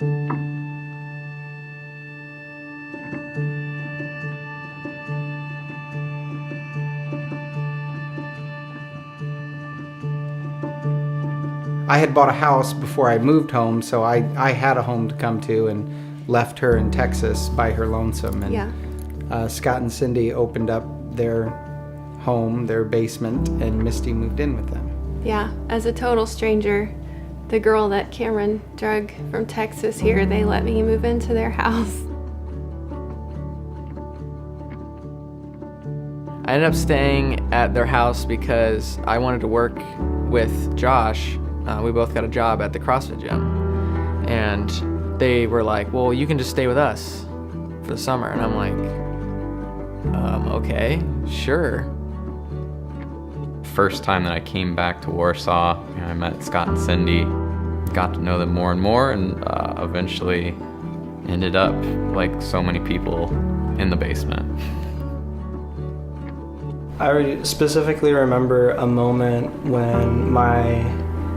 I had bought a house before I moved home, so I had a home to come to and left her in Texas by her lonesome. And Scott and Cindy opened up their home, their basement, and Misty moved in with them. Yeah, as a total stranger, the girl that Cameron drug from Texas here, they let me move into their house. I ended up staying at their house because I wanted to work with Josh. We both got a job at the CrossFit gym. And they were like, well, you can just stay with us for the summer. And I'm like, okay, sure. First time that I came back to Warsaw, I met Scott and Cindy, got to know them more and more, and eventually ended up, like so many people, in the basement. I specifically remember a moment when my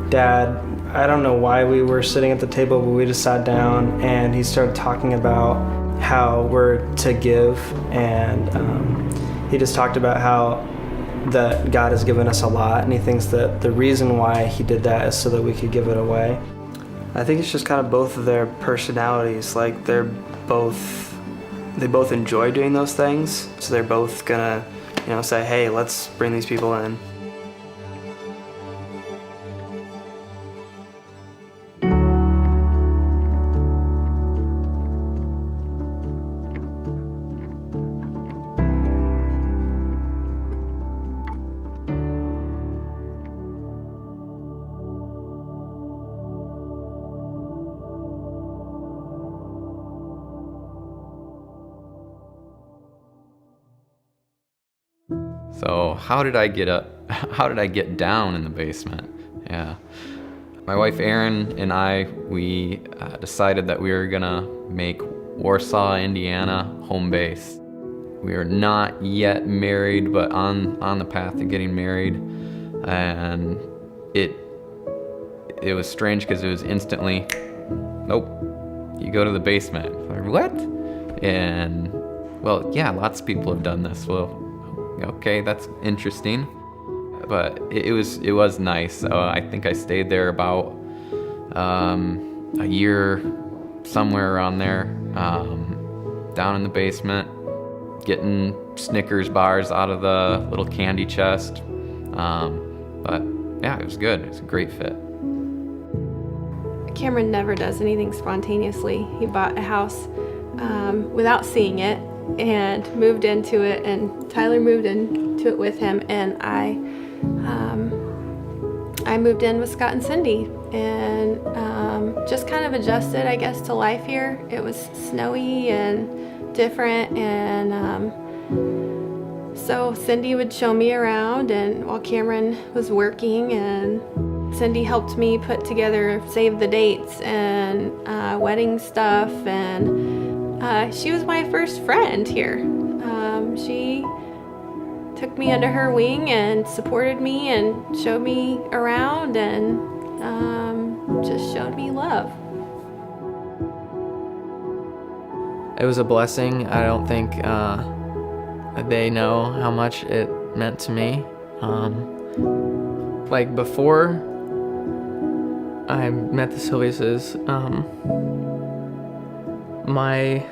dad, I don't know why we were sitting at the table, but we just sat down and he started talking about how we're to give, and he just talked about how that God has given us a lot, and he thinks that the reason why he did that is so that we could give it away. I think it's just kind of both of their personalities. Like they both enjoy doing those things, so they're both gonna, say, hey, let's bring these people in. So how did I get down in the basement? Yeah. My wife Erin and I, we decided that we were gonna make Warsaw, Indiana home base. We are not yet married, but on the path to getting married. And it was strange because it was instantly, nope, you go to the basement. Like, what? And well, yeah, lots of people have done this. Well, okay, that's interesting, but it was nice. I think I stayed there about a year, somewhere around there, down in the basement, getting Snickers bars out of the little candy chest. But yeah, it was good. It was a great fit. Cameron never does anything spontaneously. He bought a house without seeing it and moved into it, and Tyler moved into it with him, and I moved in with Scott and Cindy, and just kind of adjusted, I guess, to life here. It was snowy and different, and so Cindy would show me around, and while Cameron was working, and Cindy helped me put together save the dates and wedding stuff, and she was my first friend here. She took me under her wing and supported me and showed me around, and just showed me love. It was a blessing. I don't think they know how much it meant to me. Like before I met the Silveuses, my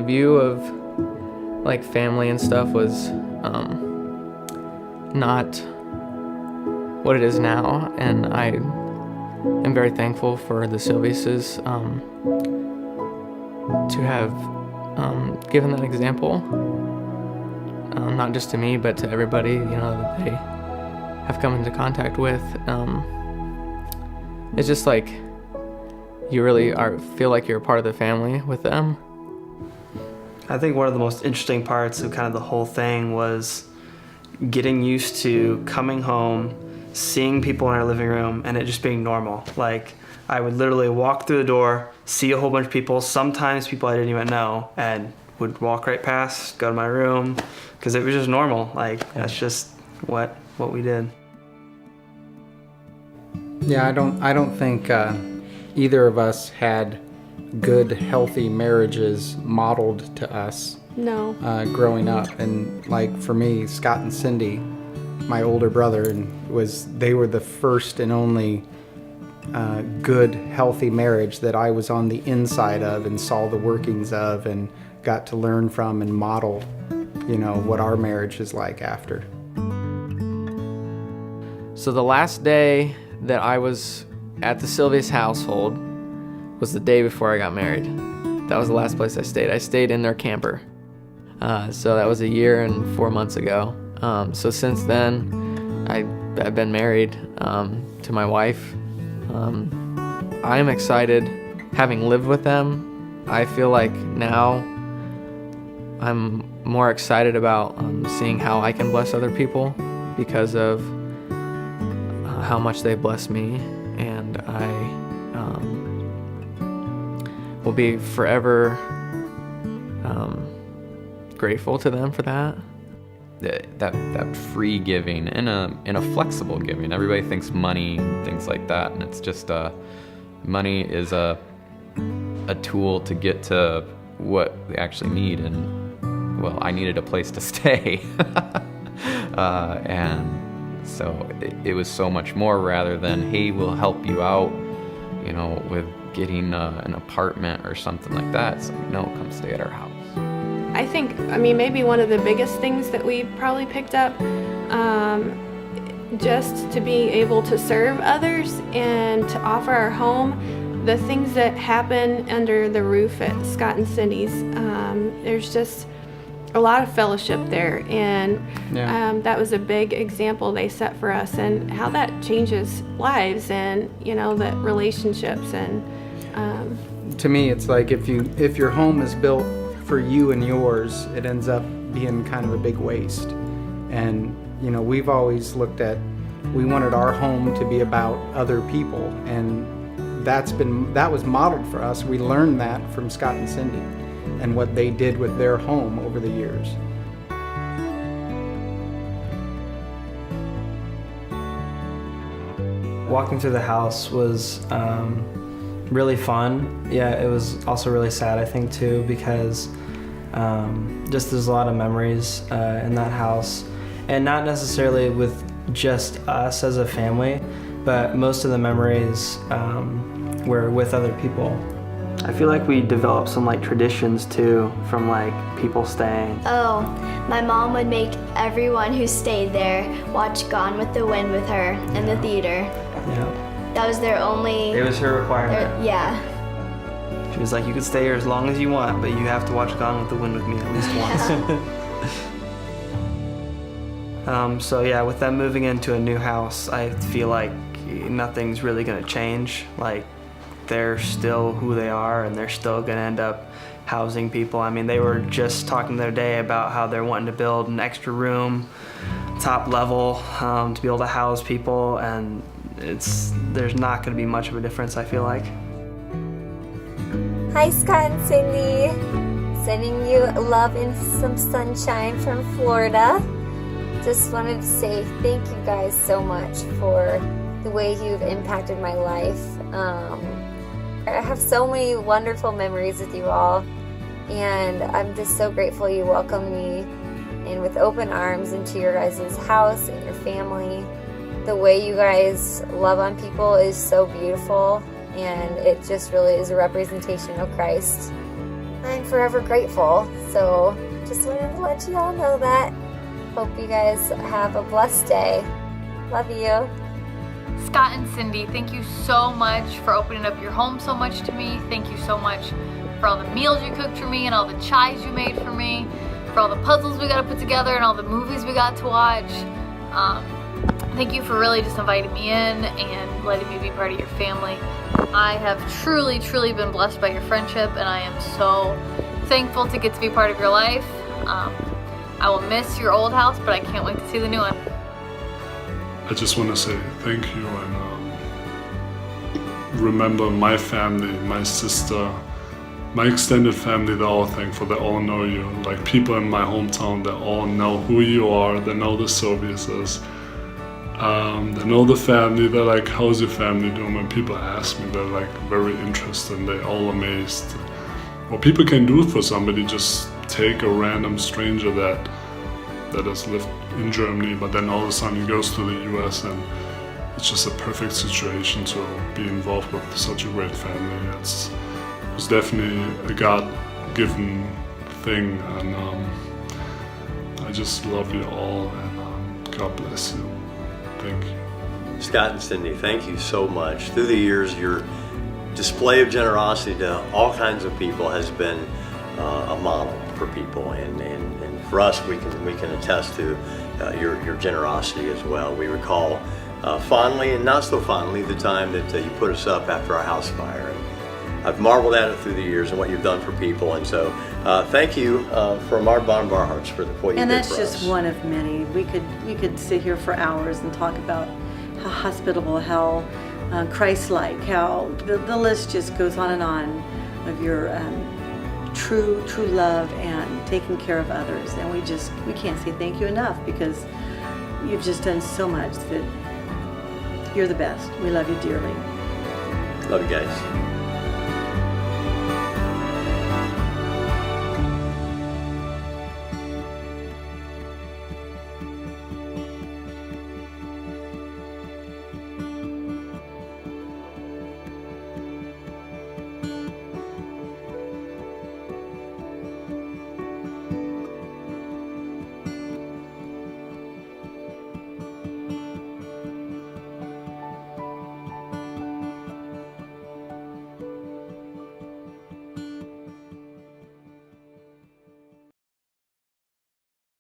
view of family and stuff was not what it is now, and I am very thankful for the Silveuses to have given that example, not just to me but to everybody that they have come into contact with. It's just like you really feel like you're a part of the family with them. I think one of the most interesting parts of kind of the whole thing was getting used to coming home, seeing people in our living room, and it just being normal. Like, I would literally walk through the door, see a whole bunch of people, sometimes people I didn't even know, and would walk right past, go to my room, because it was just normal. That's just what we did. Yeah, I don't think either of us had good, healthy marriages modeled to us No. growing up. And like for me, Scott and Cindy, my older brother, and they were the first and only good, healthy marriage that I was on the inside of and saw the workings of and got to learn from and model, what our marriage is like after. So the last day that I was at the Silveus household was the day before I got married. That was the last place I stayed. I stayed in their camper. So that was a year and 4 months ago. So since then, I've been married to my wife. I am excited. Having lived with them, I feel like now I'm more excited about seeing how I can bless other people because of how much they bless me, and I will be forever grateful to them for that. That free giving and a flexible giving. Everybody thinks money and things like that, and it's just money is a tool to get to what they actually need. And well, I needed a place to stay, and so it was so much more rather than, hey, we'll help you out, with getting an apartment or something like that. So come stay at our house. I think, maybe one of the biggest things that we probably picked up, just to be able to serve others and to offer our home, the things that happen under the roof at Scott and Cindy's. There's just a lot of fellowship there, and that was a big example they set for us, and how that changes lives and the relationships. And to me, it's like if your home is built for you and yours, it ends up being kind of a big waste. And we've always looked at, we wanted our home to be about other people, and that was modeled for us. We learned that from Scott and Cindy and what they did with their home over the years. Walking through the house was really fun. Yeah, it was also really sad, I think, too, because just there's a lot of memories in that house, and not necessarily with just us as a family, but most of the memories were with other people. I feel like we developed some traditions too, from people staying. Oh, my mom would make everyone who stayed there watch Gone with the Wind with her in the theater. Yeah. That was their only... It was her requirement. Yeah. She was like, you can stay here as long as you want, but you have to watch Gone with the Wind with me at least once. So yeah, with them moving into a new house, I feel like nothing's really gonna change. They're still who they are, and they're still gonna end up housing people. They were just talking the other day about how they're wanting to build an extra room, top level, to be able to house people, and there's not gonna be much of a difference, I feel like. Hi, Scott and Cindy. Sending you love and some sunshine from Florida. Just wanted to say thank you guys so much for the way you've impacted my life. I have so many wonderful memories with you all, and I'm just so grateful you welcomed me in with open arms into your guys' house and your family. The way you guys love on people is so beautiful, and it just really is a representation of Christ. I'm forever grateful, so just wanted to let you all know that. Hope you guys have a blessed day. Love you. Scott and Cindy, thank you so much for opening up your home so much to me. Thank you so much for all the meals you cooked for me and all the chais you made for me, for all the puzzles we got to put together and all the movies we got to watch. Thank you for really just inviting me in and letting me be part of your family. I have truly, truly been blessed by your friendship, and I am so thankful to get to be part of your life. I will miss your old house, but I can't wait to see the new one. I just want to say thank you, and remember my family, my sister, my extended family, they're all thankful, they all know you. People in my hometown, they all know who you are, they know the Silveuses. They know the family. They're like, how's your family doing? When people ask me, they're like very interested and they're all amazed what people can do for somebody. Just take a random stranger that has lived in Germany, but then all of a sudden he goes to the US, and it's just a perfect situation to be involved with such a great family. It's definitely a God-given thing, and I just love you all, and God bless you. Thank you. Scott and Cindy, thank you so much. Through the years, your display of generosity to all kinds of people has been a model for people, and for us, we can attest to your generosity as well. We recall fondly and not so fondly the time that you put us up after our house fire. And I've marveled at it through the years and what you've done for people, and so thank you from our bottom of our hearts for what you and did that's for just us. one of many. We could sit here for hours and talk about how hospitable, how Christ-like, how the list just goes on and on of your true love and taking care of others. And we can't say thank you enough, because you've just done so much. That you're the best. We love you dearly. Love you guys.